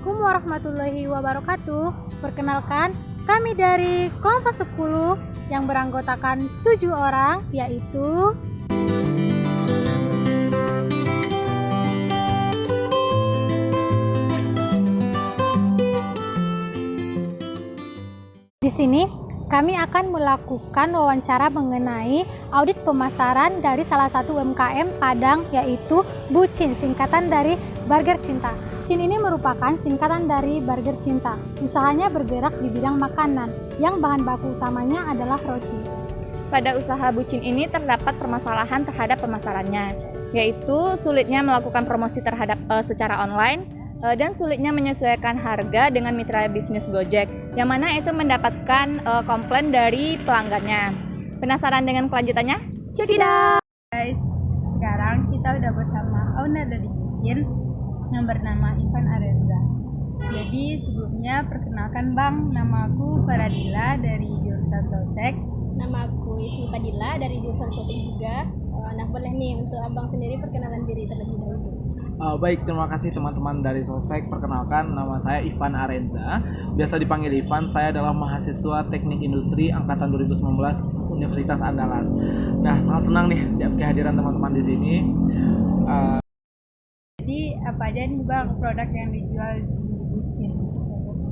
Assalamualaikum warahmatullahi wabarakatuh. Perkenalkan, kami dari Kompas 10 yang beranggotakan 7 orang, yaitu di sini kami akan melakukan wawancara mengenai audit pemasaran dari salah satu UMKM Padang, yaitu Bucin, singkatan dari Burger Cinta. Bucin ini merupakan singkatan dari Burger Cinta. Usahanya bergerak di bidang makanan, yang bahan baku utamanya adalah roti. Pada usaha Bucin ini terdapat permasalahan terhadap pemasarannya, yaitu sulitnya melakukan promosi terhadap secara online dan sulitnya menyesuaikan harga dengan mitra bisnis Gojek, yang mana itu mendapatkan komplain dari pelanggannya. Penasaran dengan kelanjutannya? Check it out! Guys, sekarang kita udah bersama owner dari Bucin yang bernama Ivan Arenza. Jadi sebelumnya perkenalkan Bang, nama aku Faradila dari jurusan Sosek. Nama aku Ismi Padilla dari jurusan Sosek juga. Nah, boleh nih untuk Abang sendiri perkenalan diri terlebih dahulu. Baik, terima kasih teman-teman dari Sosek. Perkenalkan, nama saya Ivan Arenza. Biasa dipanggil Ivan. Saya adalah mahasiswa Teknik Industri angkatan 2019 Universitas Andalas. Nah, sangat senang nih kehadiran teman-teman di sini. Jadi apa aja nih Bang produk yang dijual di Bucin?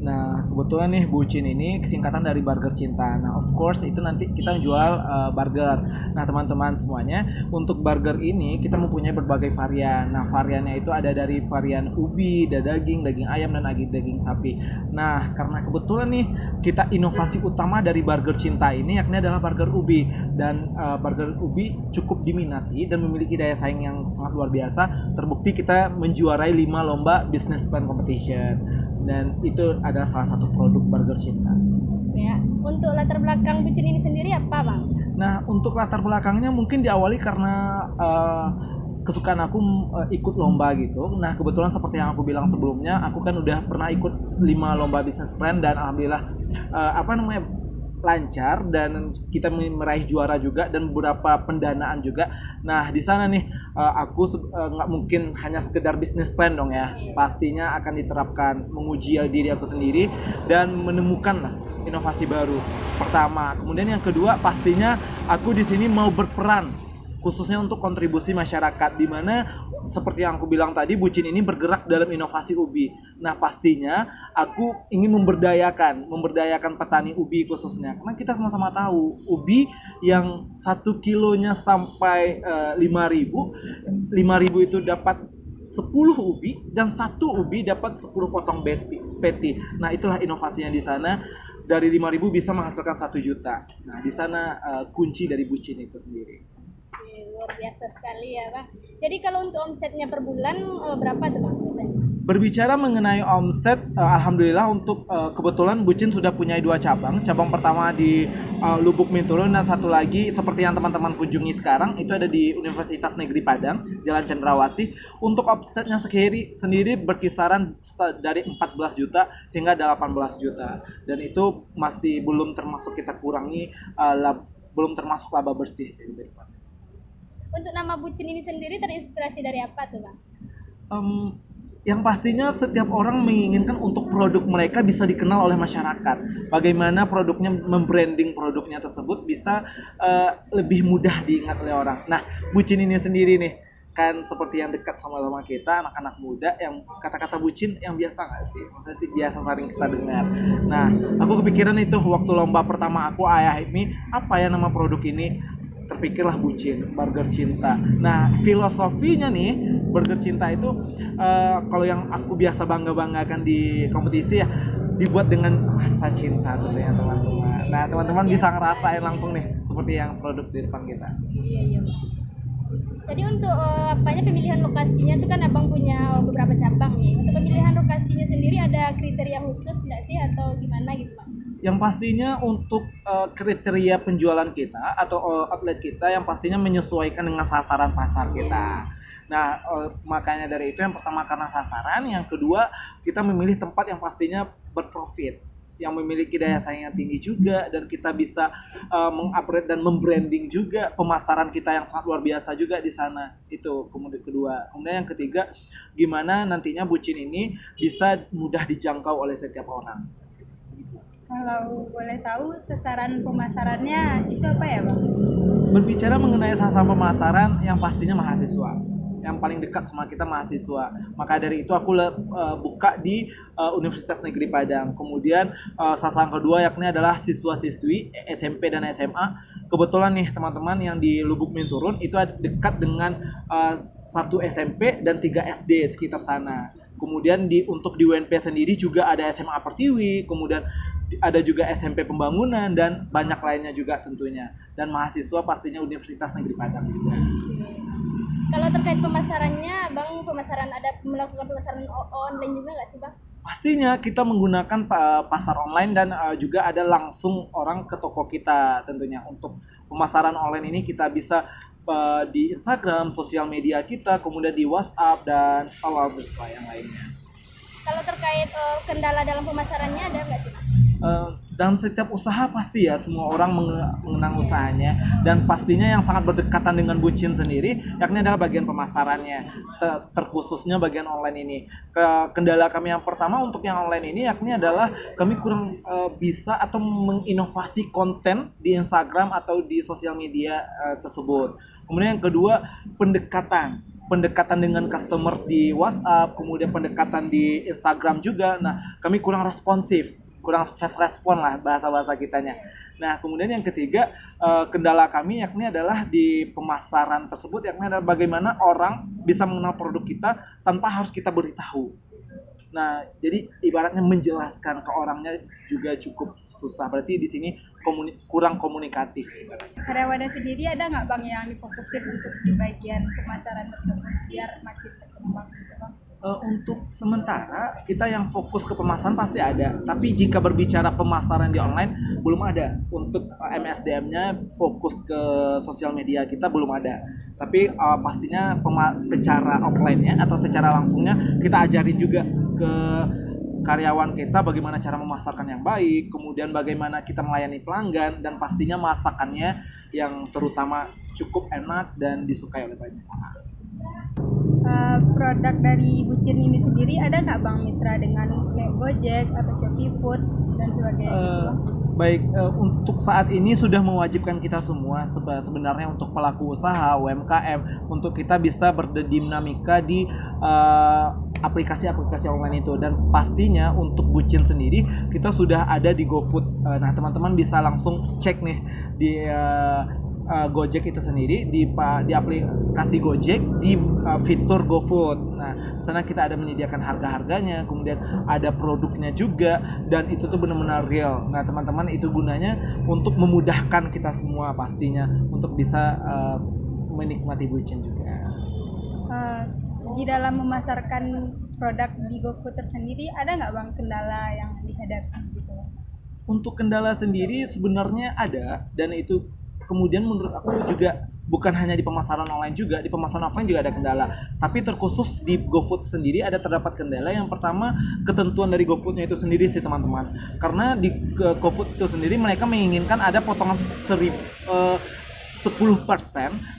Nah, kebetulan nih Bucin ini singkatan dari Burger Cinta. Nah, of course itu nanti kita jual burger. Nah, teman-teman semuanya, untuk burger ini kita mempunyai berbagai varian. Nah, variannya itu ada dari varian ubi, daging ayam, dan daging sapi. Nah, karena kebetulan nih kita inovasi utama dari Burger Cinta ini yakni adalah burger ubi. Dan burger ubi cukup diminati dan memiliki daya saing yang sangat luar biasa. Terbukti kita menjuarai 5 lomba business plan competition. Dan itu adalah salah satu produk Burger Cinta. Ya, untuk latar belakang Bucin ini sendiri apa, Bang? Nah, untuk latar belakangnya mungkin diawali karena kesukaan aku ikut lomba gitu. Nah, kebetulan seperti yang aku bilang sebelumnya, aku kan udah pernah ikut 5 lomba business plan dan alhamdulillah lancar dan kita meraih juara juga dan beberapa pendanaan juga. Nah, di sana nih aku nggak mungkin hanya sekedar bisnis plan dong ya. Pastinya akan diterapkan menguji diri aku sendiri dan menemukan lah inovasi baru. Pertama, kemudian yang kedua pastinya aku di sini mau berperan khususnya untuk kontribusi masyarakat, di mana seperti yang aku bilang tadi, Bucin ini bergerak dalam inovasi ubi. Nah, pastinya aku ingin memberdayakan petani ubi khususnya, karena kita sama-sama tahu ubi yang 1 kilonya sampai 5.000 itu dapat 10 ubi dan 1 ubi dapat 10 potong peti. Nah, itulah inovasinya di sana. Dari 5.000 bisa menghasilkan 1 juta. Nah, di sana kunci dari Bucin itu sendiri. Luar biasa sekali ya, Bang. Jadi kalau untuk omsetnya per bulan berapa tuh, Bang, biasanya? Berbicara mengenai omset, alhamdulillah untuk kebetulan Bucin sudah punya 2 cabang. Cabang pertama di Lubuk Minturun dan satu lagi seperti yang teman-teman kunjungi sekarang itu ada di Universitas Negeri Padang, Jalan Cendrawasih. Untuk omsetnya sendiri berkisaran dari 14 juta hingga 18 juta. Dan itu masih belum termasuk kita kurangi belum termasuk laba bersih sih. Untuk nama Bucin ini sendiri terinspirasi dari apa tuh, Bang? Yang pastinya setiap orang menginginkan untuk produk mereka bisa dikenal oleh masyarakat. Bagaimana produknya, membranding produknya tersebut bisa lebih mudah diingat oleh orang. Nah, Bucin ini sendiri nih, kan seperti yang dekat sama kita, anak-anak muda yang kata-kata Bucin yang biasa nggak sih? Maksudnya sih biasa sering kita dengar. Nah, aku kepikiran itu waktu lomba pertama aku Ayahmi, apa ya nama produk ini? Terpikirlah Bucin, Burger Cinta. Nah, filosofinya nih Burger Cinta itu kalau yang aku biasa banggakan di kompetisi ya, dibuat dengan rasa cinta tentunya teman-teman. Nah, teman-teman bisa ngerasain langsung nih seperti yang produk di depan kita. Iya, Bang. Jadi untuk pemilihan lokasinya itu kan Abang punya beberapa cabang nih. Untuk pemilihan lokasinya sendiri ada kriteria khusus nggak sih atau gimana gitu, Bang? Yang pastinya untuk kriteria penjualan kita atau outlet kita yang pastinya menyesuaikan dengan sasaran pasar kita. Nah, makanya dari itu yang pertama karena sasaran, yang kedua kita memilih tempat yang pastinya berprofit. yang memiliki daya saing yang tinggi juga, dan kita bisa mengupgrade dan membranding juga pemasaran kita yang sangat luar biasa juga di sana. Itu kemudian kedua. Kemudian yang ketiga, gimana nantinya Bucin ini bisa mudah dijangkau oleh setiap orang. Kalau boleh tahu sasaran pemasarannya itu apa ya Bang? Berbicara mengenai sasaran pemasaran, yang pastinya mahasiswa. Yang paling dekat sama kita mahasiswa. Maka dari itu aku buka di Universitas Negeri Padang. Kemudian sasaran kedua yakni adalah siswa-siswi SMP dan SMA. Kebetulan nih teman-teman yang di Lubuk Minturun itu dekat dengan 1 SMP dan 3 SD sekitar sana. Kemudian untuk di UNP sendiri juga ada SMA Pertiwi, kemudian ada juga SMP Pembangunan dan banyak lainnya juga tentunya. Dan mahasiswa pastinya Universitas Negeri Padang juga. Kalau terkait pemasarannya, Bang, melakukan pemasaran online juga nggak sih, Bang? Pastinya kita menggunakan pasar online dan juga ada langsung orang ke toko kita tentunya. Untuk pemasaran online ini kita bisa di Instagram, sosial media kita, kemudian di WhatsApp dan all yang lainnya. Kalau terkait kendala dalam pemasarannya ada nggak sih, Bang? Dalam setiap usaha pasti ya semua orang mengenang usahanya, dan pastinya yang sangat berdekatan dengan Bucin sendiri yakni adalah bagian pemasarannya, terkhususnya bagian online ini. Kendala kami yang pertama untuk yang online ini yakni adalah kami kurang bisa atau menginovasi konten di Instagram atau di sosial media tersebut. Kemudian yang kedua, pendekatan dengan customer di WhatsApp, kemudian pendekatan di Instagram juga. Nah, kami kurang responsif, kurang fast respon lah bahasa kitanya. Nah, kemudian yang ketiga, kendala kami yakni adalah di pemasaran tersebut, yakni adalah bagaimana orang bisa mengenal produk kita tanpa harus kita beritahu. Nah, jadi ibaratnya menjelaskan ke orangnya juga cukup susah. Berarti di sini kurang komunikatif. Karyawannya sendiri ada nggak Bang yang difokusin untuk di bagian pemasaran tersebut biar makin berkembang gitu Bang? Untuk sementara kita yang fokus ke pemasaran pasti ada, tapi jika berbicara pemasaran di online belum ada. Untuk MSDM-nya fokus ke sosial media kita belum ada, tapi pastinya secara offline-nya atau secara langsungnya kita ajarin juga ke karyawan kita bagaimana cara memasarkan yang baik, kemudian bagaimana kita melayani pelanggan, dan pastinya masakannya yang terutama cukup enak dan disukai oleh banyak orang. Produk dari Bucin ini sendiri ada nggak Bang mitra dengan Gojek atau Shopee Food dan sebagainya gitu Bang? Baik, untuk saat ini sudah mewajibkan kita semua sebenarnya untuk pelaku usaha UMKM untuk kita bisa berdinamika di aplikasi-aplikasi online itu, dan pastinya untuk Bucin sendiri kita sudah ada di GoFood. Nah, teman-teman bisa langsung cek nih di Gojek itu sendiri, di aplikasi Gojek di fitur GoFood. Nah, sana kita ada menyediakan harga-harganya, kemudian ada produknya juga, dan itu tuh benar-benar real. Nah, teman-teman, itu gunanya untuk memudahkan kita semua pastinya untuk bisa menikmati Bucin juga. Di dalam memasarkan produk di GoFood tersendiri ada nggak Bang kendala yang dihadapi gitu? Untuk kendala sendiri sebenarnya ada, dan itu kemudian menurut aku juga bukan hanya di pemasaran online juga, di pemasaran offline juga ada kendala. Tapi terkhusus di GoFood sendiri ada terdapat kendala. Yang pertama, ketentuan dari GoFoodnya itu sendiri sih teman-teman. Karena di GoFood itu sendiri mereka menginginkan ada potongan 10%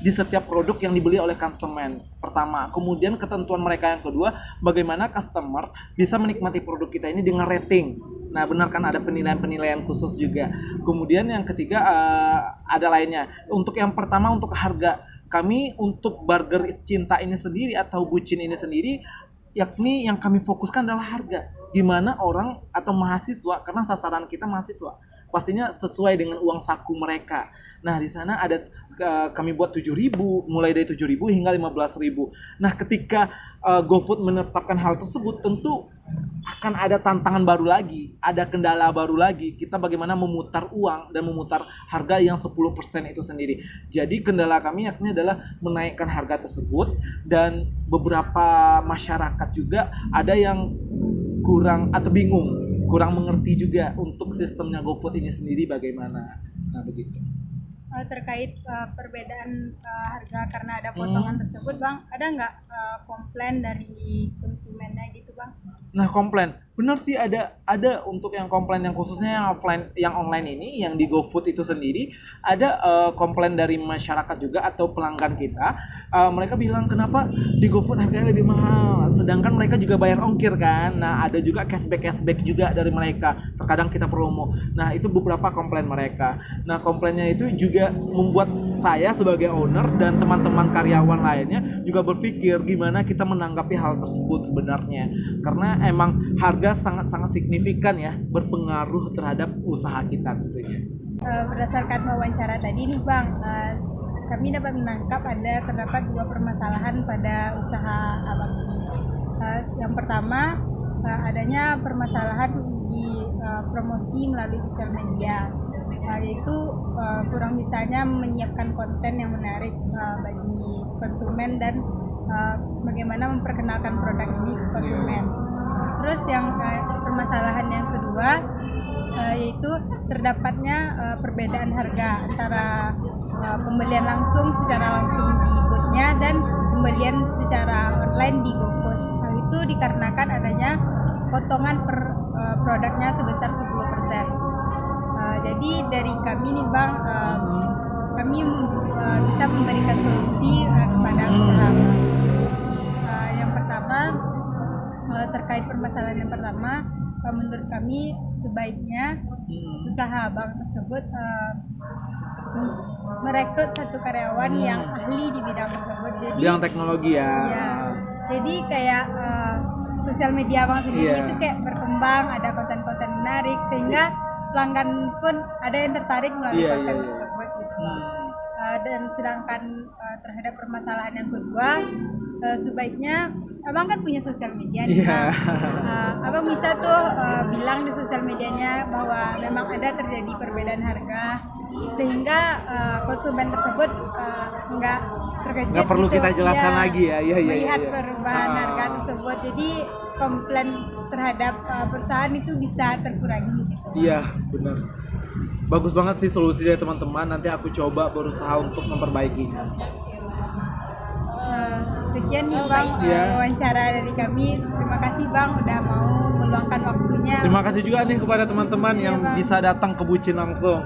di setiap produk yang dibeli oleh konsumen pertama. Kemudian ketentuan mereka yang kedua, bagaimana customer bisa menikmati produk kita ini dengan rating. Nah, benar kan ada penilaian-penilaian khusus juga. Kemudian yang ketiga ada lainnya. Untuk yang pertama, untuk harga, kami untuk burger cinta ini sendiri atau Bucin ini sendiri, yakni yang kami fokuskan adalah harga. Gimana orang atau mahasiswa, karena sasaran kita mahasiswa, pastinya sesuai dengan uang saku mereka. Nah, di sana ada kami buat 7.000, mulai dari 7.000 hingga 15.000. Nah, ketika GoFood menetapkan hal tersebut, tentu akan ada tantangan baru lagi, ada kendala baru lagi. Kita bagaimana memutar uang dan memutar harga yang 10% itu sendiri. Jadi kendala kami yakni adalah menaikkan harga tersebut, dan beberapa masyarakat juga ada yang kurang atau bingung, kurang mengerti juga untuk sistemnya GoFood ini sendiri bagaimana. Nah, begitu. Terkait perbedaan harga karena ada potongan tersebut Bang, ada nggak komplain dari konsumennya gitu Bang? Nah, komplain Benar sih, ada untuk yang komplain yang khususnya yang offline, yang online ini, yang di GoFood itu sendiri ada komplain dari masyarakat juga atau pelanggan kita. Mereka bilang kenapa di GoFood harganya lebih mahal, sedangkan mereka juga bayar ongkir kan. Nah ada juga cashback juga dari mereka. Terkadang kita promo. Nah itu beberapa komplain mereka. Nah komplainnya itu juga membuat saya sebagai owner dan teman-teman karyawan lainnya juga berpikir gimana kita menanggapi hal tersebut sebenarnya, karena emang harga sangat-sangat signifikan ya, berpengaruh terhadap usaha kita tentunya. Berdasarkan wawancara tadi nih Bang, kami dapat menangkap terdapat dua permasalahan pada usaha Abang ini. Yang pertama, adanya permasalahan di promosi melalui sosial media, yaitu kurang bisanya menyiapkan konten yang menarik bagi konsumen dan bagaimana memperkenalkan produk ini ke konsumen. Terus yang permasalahan yang kedua yaitu terdapatnya perbedaan harga antara pembelian secara langsung di booth-nya dan pembelian secara online di GoFood. Hal itu dikarenakan adanya potongan per produknya sebesar 10%. Jadi dari kami nih Bang, kami bisa memberikan solusi kepada usaha. Yang pertama, terkait permasalahan yang pertama, menurut kami sebaiknya usaha Abang tersebut merekrut satu karyawan yang ahli di bidang tersebut. Jadi bidang teknologi ya. Ya, jadi kayak sosial media Abang sendiri itu kayak berkembang, ada konten-konten menarik sehingga pelanggan pun ada yang tertarik melalui konten tersebut gitu. Dan sedangkan terhadap permasalahan yang kedua, sebaiknya Abang kan punya sosial media nih Bang. Abang bisa tuh bilang di sosial medianya bahwa memang ada terjadi perbedaan harga sehingga konsumen tersebut nggak terkejut. Nggak perlu gitu. kita jelaskan lagi ya. Melihat perubahan harga tersebut, jadi komplain terhadap perusahaan itu bisa terkurangi gitu. Iya, benar. Bagus banget sih solusi dari teman-teman. Nanti aku coba berusaha untuk memperbaikinya. Sekian nih Bang wawancara dari kami. Terima kasih Bang udah mau meluangkan waktunya. Terima kasih juga nih kepada teman-teman yang bisa datang ke Bucin langsung.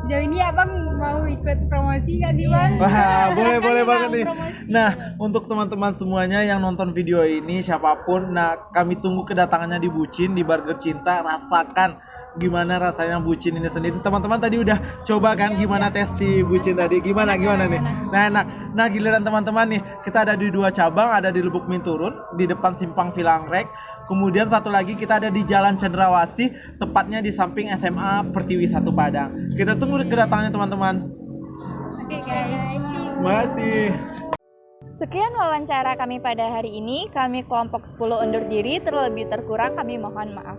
Sejauh ini Abang mau ikut promosi gak sih Bang? Wah, boleh banget nih. promosi. Nah, untuk teman-teman semuanya yang nonton video ini, siapapun, nah kami tunggu kedatangannya di Bucin, di Burger Cinta. Rasakan gimana rasanya Bucin ini sendiri. Teman-teman tadi udah coba kan gimana tes di Bucin tadi? Gimana nih? Nah giliran teman-teman nih, kita ada di 2 cabang, ada di Lubuk Minturun, di depan Simpang Vilangrek. Kemudian satu lagi kita ada di Jalan Cendrawasih, tepatnya di samping SMA Pertiwi 1 Padang. Kita tunggu kedatangannya teman-teman. Oke guys. Masih. Sekian wawancara kami pada hari ini. Kami kelompok 10 undur diri, terlebih terkurang kami mohon maaf.